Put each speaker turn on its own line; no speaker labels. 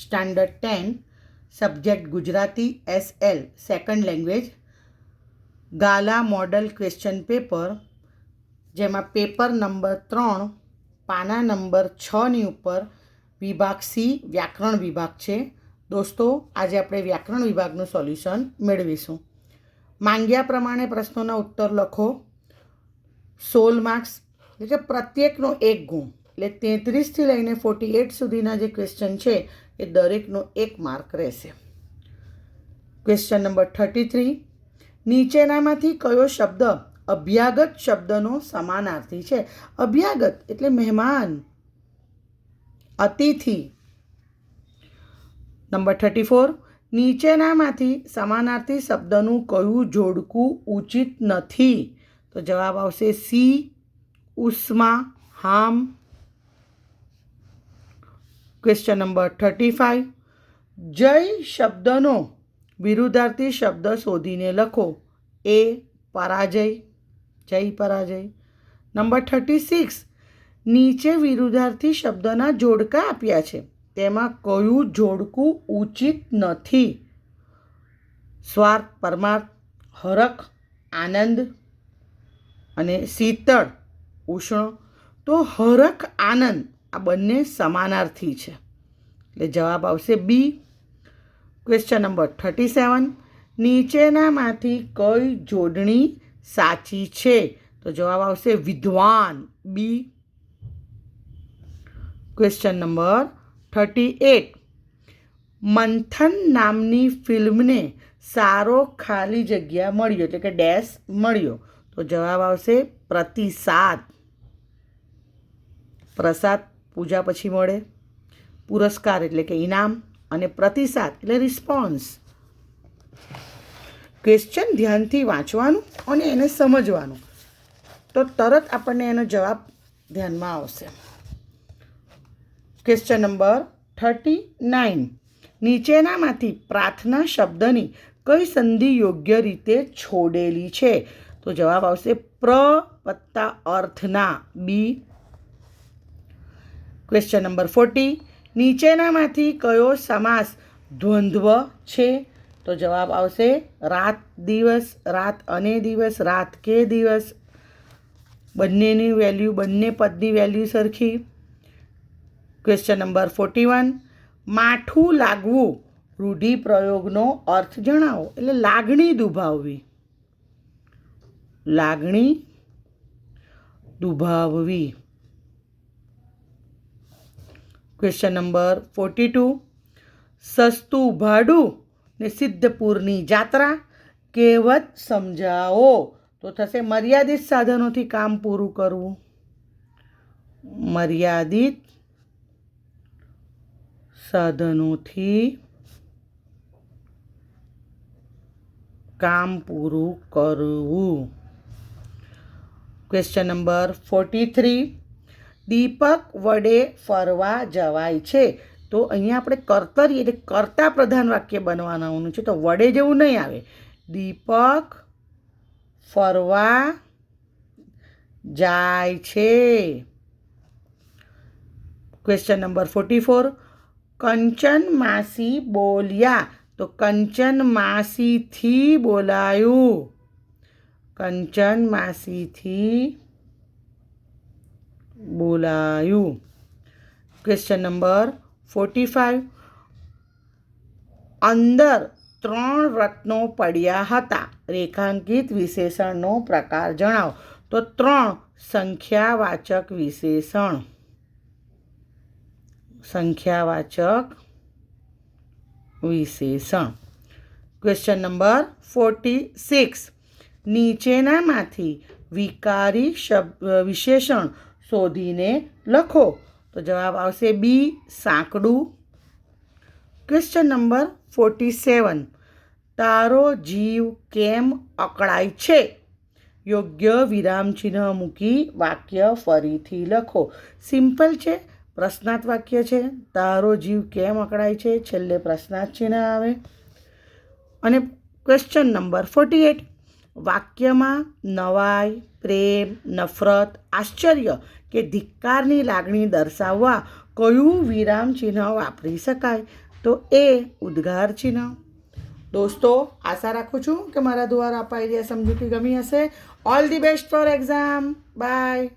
Standard 10, subject Gujarati SL second language, Gala model question paper, જેમાં paper number 3 પાના number 6ની ઉપર વિભાગ સી વ્યાકરણ વિભાગ છે. દોસ્તો, આજે આપણે વ્યાકરણ વિભાગનું સોલ્યુશન મેળવીશું. માંગ્યા પ્રમાણે પ્રશ્નોના ઉત્તર લખો. 16 માર્ક્સ એટલે કે પ્રત્યેકનો 1 ગુણ, એટલે 33થી લઈને 48 સુધીના જે ક્વેશ્ચન છે એ દરેકનો 1 માર્ક રહેશે. ક્વેશ્ચન નંબર 33, નીચેનામાંથી કયો શબ્દ અભ્યાગત શબ્દનો સમાનાર્થી છે? અભ્યાગત એટલે મહેમાન, અતિથિ. નંબર 34, નીચેનામાંથી સમાનાર્થી શબ્દનું કયું જોડકું ઉચિત નથી? તો જવાબ આવશે સી, ઉષ્મા, હામ. ક્વેશ્ચન નંબર 35, જય શબ્દનો વિરુદ્ધાર્થી શબ્દ શોધીને લખો. એ પરાજય, જય પરાજય. નંબર 36, નીચે વિરુદ્ધાર્થી શબ્દના જોડકા આપ્યા છે, તેમાં કયું જોડકું ઉચિત નથી? સ્વાર્થ, પરમાર્થ, હરખ, આનંદ અને શીતળ, ઉષ્ણ. તો હરખ, આનંદ આ બંને સમાનાર્થી છે, એટલે જવાબ આવશે બી. ક્વેશ્ચન નંબર 37, નીચેનામાંથી કઈ જોડણી સાચી છે? તો જવાબ આવશે વિદ્વાન, બી. ક્વેશ્ચન નંબર 38, મંથન નામની ફિલ્મને સારો ખાલી જગ્યા મળ્યો, એટલે કે ડેશ મળ્યો. તો જવાબ આવશે પ્રતિસાદ. પ્રસાદ પૂજા પછી મળે, પુરસ્કાર એટલે કે ઇનામ, અને પ્રતિસાદ એટલે રિસ્પોન્સ. ક્વેશ્ચન ધ્યાનથી વાંચવાનું અને એને સમજવાનું, તો તરત આપણને એનો જવાબ ધ્યાનમાં આવશે. ક્વેશ્ચન નંબર 39, નીચેનામાંથી પ્રાર્થના શબ્દની કઈ સંધિ યોગ્ય રીતે છોડેલી છે? તો જવાબ આવશે પ્ર વત્તા અર્થના, બી. ક્વેશ્ચન નંબર 40, નીચેનામાંથી કયો સમાસ દ્વંદ્વ છે? તો જવાબ આવશે રાત દિવસ, રાત અને દિવસ, રાત કે દિવસ. બંનેની વેલ્યુ, બંને પદની વેલ્યુ સરખી. ક્વેશ્ચન નંબર 41, માઠું લાગવું રૂઢિપ્રયોગનો અર્થ જણાવો, એટલે લાગણી દુભાવવી, લાગણી દુભાવવી. ક્વેશ્ચન નંબર 42, સસ્તું ભાડું ને સિદ્ધપુરની જાત્રા, કહેવત સમજાવો. તો થશે મર્યાદિત સાધનોથી કામ પૂરું કરવું, મર્યાદિત સાધનોથી કામ પૂરું કરવું. ક્વેશ્ચન નંબર 43, દીપક વડે ફરવા જવાય છે. તો અહીંયા આપણે કર્તરી એટલે કર્તા પ્રધાન વાક્ય બનવાનું છે, તો વડે જેવું નહીં આવે. દીપક ફરવા જાય છે. ક્વેશ્ચન નંબર 44, કંચન માસી બોલ્યા. તો કંચન માસીથી બોલાયું, કંચન માસીથી બોલાયું. ક્વેશ્ચન નંબર 45, અંદર 3 રત્નો પડ્યા હતા, રેખાંકિત વિશેષણનો પ્રકાર જણાવો. તો 3 સંખ્યાવાચક વિશેષણ, સંખ્યાવાચક વિશેષણ. ક્વેશ્ચન નંબર 46, નીચેનામાંથી વિકારી વિશેષણ શોધીને લખો. તો જવાબ આવશે બી, સાંકડું. ક્વેશ્ચન નંબર 47, તારો જીવ કેમ અકળાય છે? યોગ્ય વિરામચિહ્ન મૂકી વાક્ય ફરીથી લખો. સિમ્પલ છે, પ્રશ્નાર્થ વાક્ય છે. તારો જીવ કેમ અકળાય છે, છેલ્લે પ્રશ્નાર્થ ચિહ્ન આવે. અને ક્વેશ્ચન નંબર 48, વાક્યમાં નવાઈ, પ્રેમ, નફરત, આશ્ચર્ય કે ધિક્કારની લાગણી દર્શાવવા કયું વિરામ ચિહ્ન વાપરી શકાય? તો એ ઉદ્ગાર ચિહ્ન. દોસ્તો, આશા રાખું છું કે મારા દ્વારા અપાયેલી આ સમજૂતી ગમી હશે. All the best for exam. By.